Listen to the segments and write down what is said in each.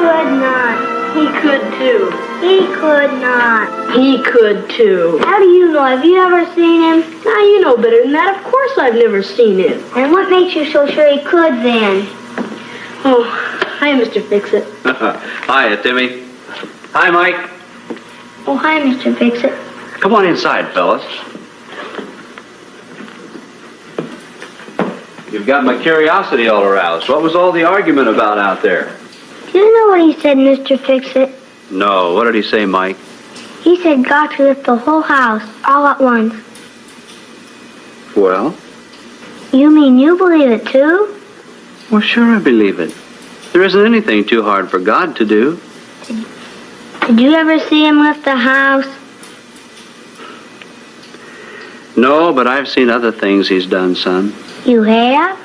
could not. He could too. He could not. He could too. How do you know? Have you ever seen him? Now you know better than that. Of course I've never seen him. And what makes you so sure he could then? Oh, hi, Mr. Fix-It. Hiya, Timmy. Hi, Mike. Oh, hi, Mr. Fix-It. Come on inside, fellas. You've got my curiosity all aroused. What was all the argument about out there? Do you know what he said, Mr. Fix-It? No, what did he say, Mike? He said God could lift the whole house all at once. Well? You mean you believe it too? Well, sure I believe it. There isn't anything too hard for God to do. Did you ever see him lift the house? No, but I've seen other things he's done, son. You have?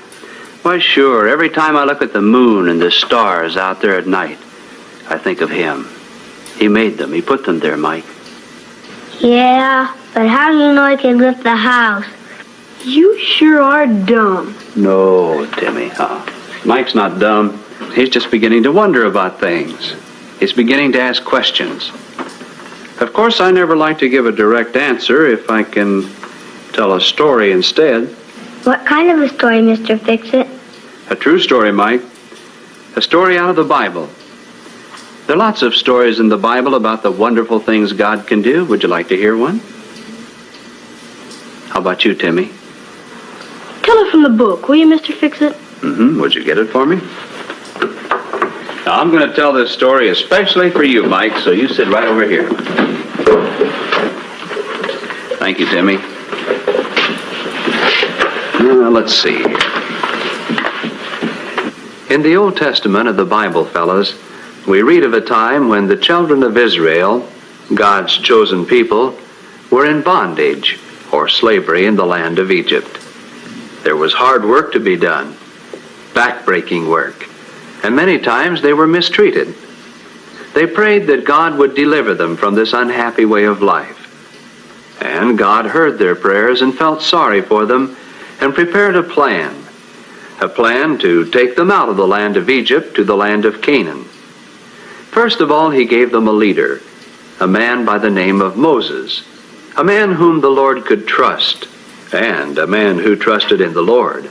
Why, sure. Every time I look at the moon and the stars out there at night, I think of him. He made them. He put them there, Mike. Yeah, but how do you know he can lift the house? You sure are dumb. No, Timmy. Mike's not dumb. He's just beginning to wonder about things. He's beginning to ask questions. Of course, I never like to give a direct answer if I can tell a story instead. What kind of a story, Mr. Fix-It? A true story, Mike. A story out of the Bible. There are lots of stories in the Bible about the wonderful things God can do. Would you like to hear one? How about you, Timmy? Tell it from the book, will you, Mr. Fix-It? Mm-hmm. Would you get it for me? Now, I'm going to tell this story especially for you, Mike, so you sit right over here. Thank you, Timmy. Let's see here. In the Old Testament of the Bible, fellas, we read of a time when the children of Israel, God's chosen people, were in bondage or slavery in the land of Egypt. There was hard work to be done, backbreaking work, and many times they were mistreated. They prayed that God would deliver them from this unhappy way of life. And God heard their prayers and felt sorry for them and prepared a plan to take them out of the land of Egypt to the land of Canaan. First of all, he gave them a leader, a man by the name of Moses, a man whom the Lord could trust, and a man who trusted in the Lord.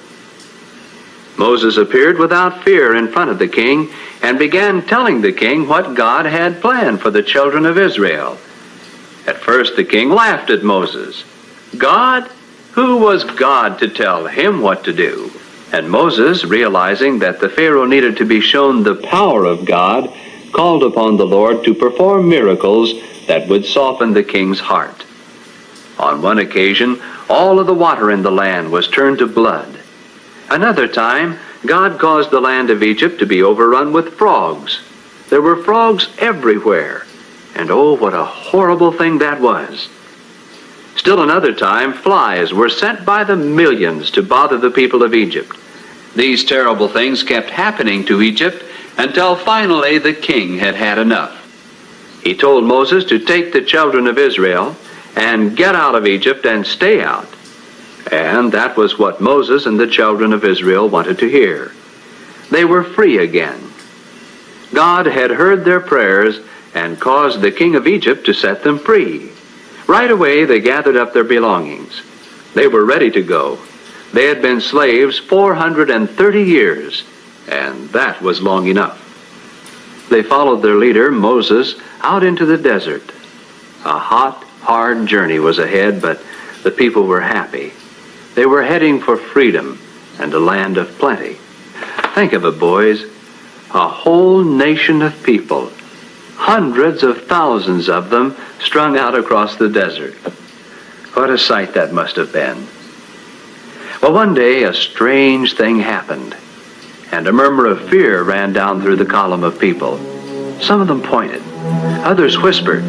Moses appeared without fear in front of the king and began telling the king what God had planned for the children of Israel. At first the king laughed at Moses. God? Who was God to tell him what to do? And Moses, realizing that the Pharaoh needed to be shown the power of God, called upon the Lord to perform miracles that would soften the king's heart. On one occasion, all of the water in the land was turned to blood. Another time, God caused the land of Egypt to be overrun with frogs. There were frogs everywhere, and oh, what a horrible thing that was. Still another time, flies were sent by the millions to bother the people of Egypt. These terrible things kept happening to Egypt until finally the king had had enough. He told Moses to take the children of Israel and get out of Egypt and stay out. And that was what Moses and the children of Israel wanted to hear. They were free again. God had heard their prayers and caused the king of Egypt to set them free. Right away, they gathered up their belongings. They were ready to go. They had been slaves 430 years, and that was long enough. They followed their leader, Moses, out into the desert. A hot, hard journey was ahead, but the people were happy. They were heading for freedom and a land of plenty. Think of it, boys. A whole nation of people, hundreds of thousands of them, strung out across the desert. What a sight that must have been. Well, one day a strange thing happened, and a murmur of fear ran down through the column of people. Some of them pointed. Others whispered.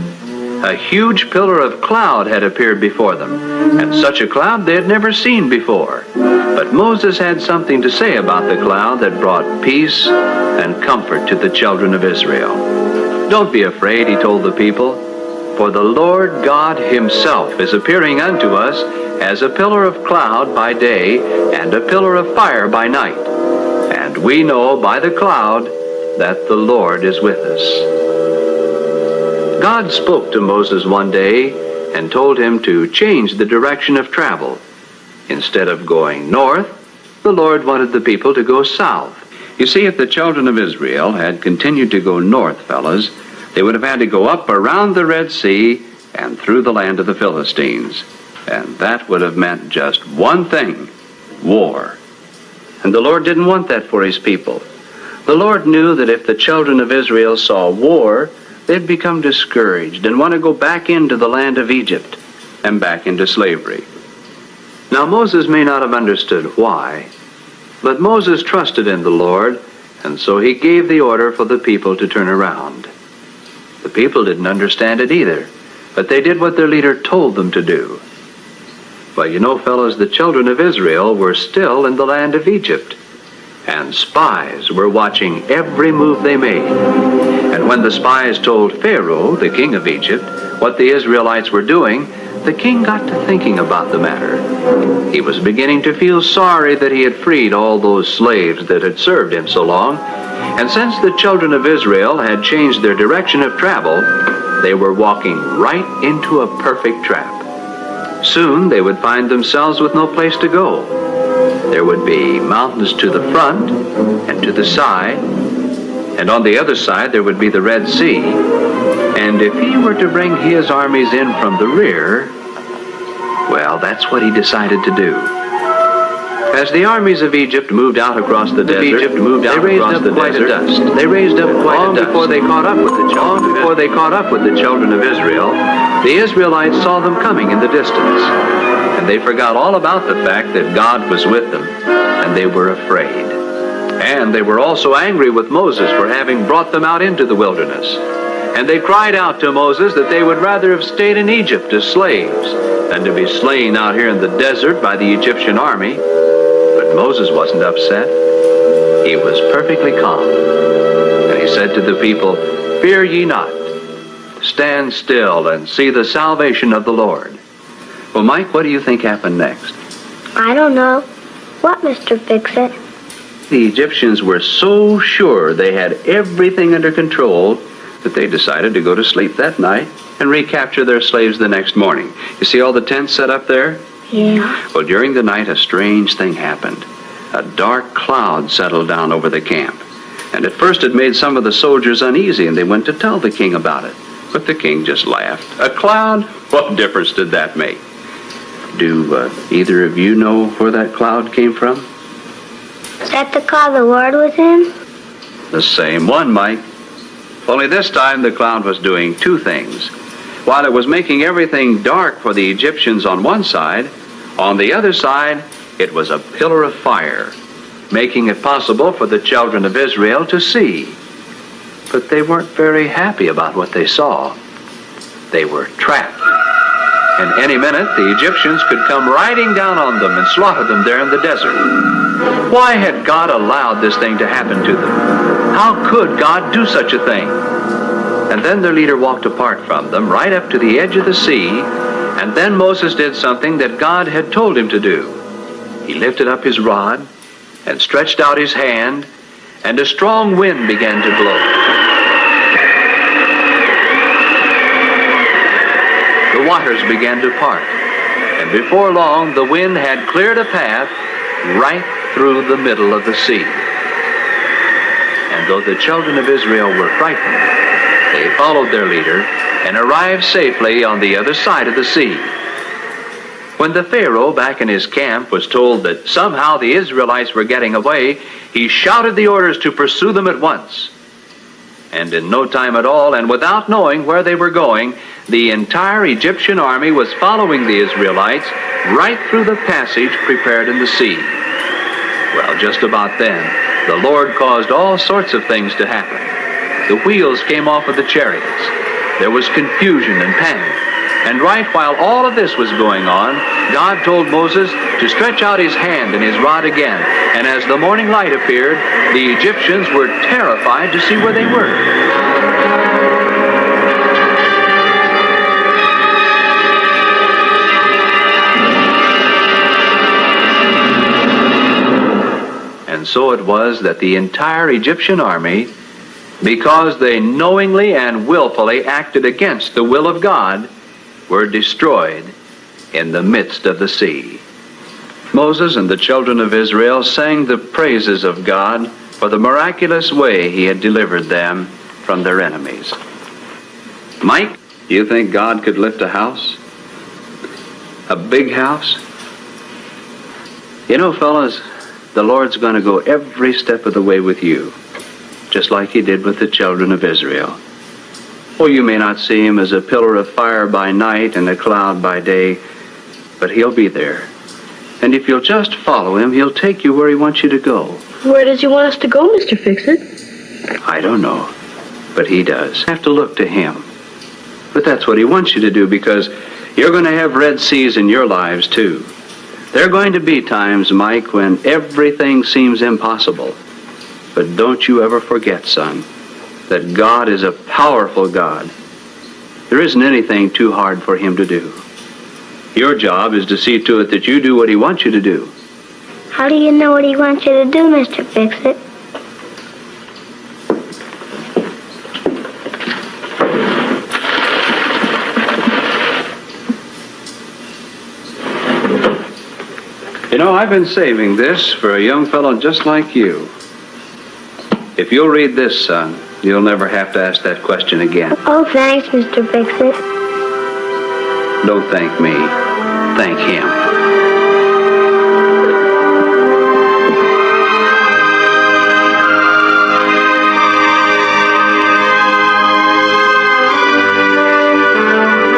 A huge pillar of cloud had appeared before them, and such a cloud they had never seen before. But Moses had something to say about the cloud that brought peace and comfort to the children of Israel. Don't be afraid, he told the people, for the Lord God himself is appearing unto us as a pillar of cloud by day and a pillar of fire by night. And we know by the cloud that the Lord is with us. God spoke to Moses one day and told him to change the direction of travel. Instead of going north, the Lord wanted the people to go south. You see, if the children of Israel had continued to go north, fellas, they would have had to go up around the Red Sea and through the land of the Philistines. And that would have meant just one thing: war. And the Lord didn't want that for his people. The Lord knew that if the children of Israel saw war, they'd become discouraged and want to go back into the land of Egypt and back into slavery. Now, Moses may not have understood why, but Moses trusted in the Lord, and so he gave the order for the people to turn around. The people didn't understand it either, but they did what their leader told them to do. Well, you know, fellows, the children of Israel were still in the land of Egypt, and spies were watching every move they made. And when the spies told Pharaoh, the king of Egypt, what the Israelites were doing, the king got to thinking about the matter. He was beginning to feel sorry that he had freed all those slaves that had served him so long, and since the children of Israel had changed their direction of travel, they were walking right into a perfect trap. Soon they would find themselves with no place to go. There would be mountains to the front and to the side, and on the other side there would be the Red Sea. And if he were to bring his armies in from the rear, well, that's what he decided to do. As the armies of Egypt moved out across the desert, they raised up quite a dust. Long before they caught up with the children of Israel, the Israelites saw them coming in the distance, and they forgot all about the fact that God was with them, and they were afraid. And they were also angry with Moses for having brought them out into the wilderness. And they cried out to Moses that they would rather have stayed in Egypt as slaves than to be slain out here in the desert by the Egyptian army. But Moses wasn't upset. He was perfectly calm. And he said to the people, "Fear ye not. Stand still and see the salvation of the Lord." Well, Mike, what do you think happened next? I don't know. What, Mr. Fix-It? The Egyptians were so sure they had everything under control that they decided to go to sleep that night and recapture their slaves the next morning. You see all the tents set up there? Yeah. Well, during the night, a strange thing happened. A dark cloud settled down over the camp. And at first it made some of the soldiers uneasy, and they went to tell the king about it. But the king just laughed. A cloud? What difference did that make? Do either of you know where that cloud came from? Is that the cloud the Lord was in? The same one, Mike. Only this time the cloud was doing two things. While it was making everything dark for the Egyptians on one side, on the other side, it was a pillar of fire, making it possible for the children of Israel to see. But they weren't very happy about what they saw. They were trapped. And any minute, the Egyptians could come riding down on them and slaughter them there in the desert. Why had God allowed this thing to happen to them? How could God do such a thing? And then their leader walked apart from them, right up to the edge of the sea, and then Moses did something that God had told him to do. He lifted up his rod and stretched out his hand, and a strong wind began to blow. The waters began to part, and before long the wind had cleared a path right through the middle of the sea. And though the children of Israel were frightened, they followed their leader and arrived safely on the other side of the sea. When the Pharaoh back in his camp was told that somehow the Israelites were getting away, he shouted the orders to pursue them at once. And in no time at all, and without knowing where they were going, the entire Egyptian army was following the Israelites right through the passage prepared in the sea. Well, just about then, the Lord caused all sorts of things to happen. The wheels came off of the chariots. There was confusion and panic. And right while all of this was going on, God told Moses to stretch out his hand and his rod again. And as the morning light appeared, the Egyptians were terrified to see where they were. And so it was that the entire Egyptian army because they knowingly and willfully acted against the will of God, were destroyed in the midst of the sea. Moses and the children of Israel sang the praises of God for the miraculous way he had delivered them from their enemies. Mike, do you think God could lift a house? A big house? You know, fellas, the Lord's going to go every step of the way with you, just like he did with the children of Israel. Oh, you may not see him as a pillar of fire by night and a cloud by day, but he'll be there. And if you'll just follow him, he'll take you where he wants you to go. Where does he want us to go, Mr. Fix-It? I don't know, but he does. You have to look to him. But that's what he wants you to do, because you're going to have Red Seas in your lives, too. There are going to be times, Mike, when everything seems impossible. But don't you ever forget, son, that God is a powerful God. There isn't anything too hard for him to do. Your job is to see to it that you do what he wants you to do. How do you know what he wants you to do, Mr. Fix-It? You know, I've been saving this for a young fellow just like you. If you'll read this, son, you'll never have to ask that question again. Oh, thanks, Mr. Fix-It. Don't thank me. Thank him.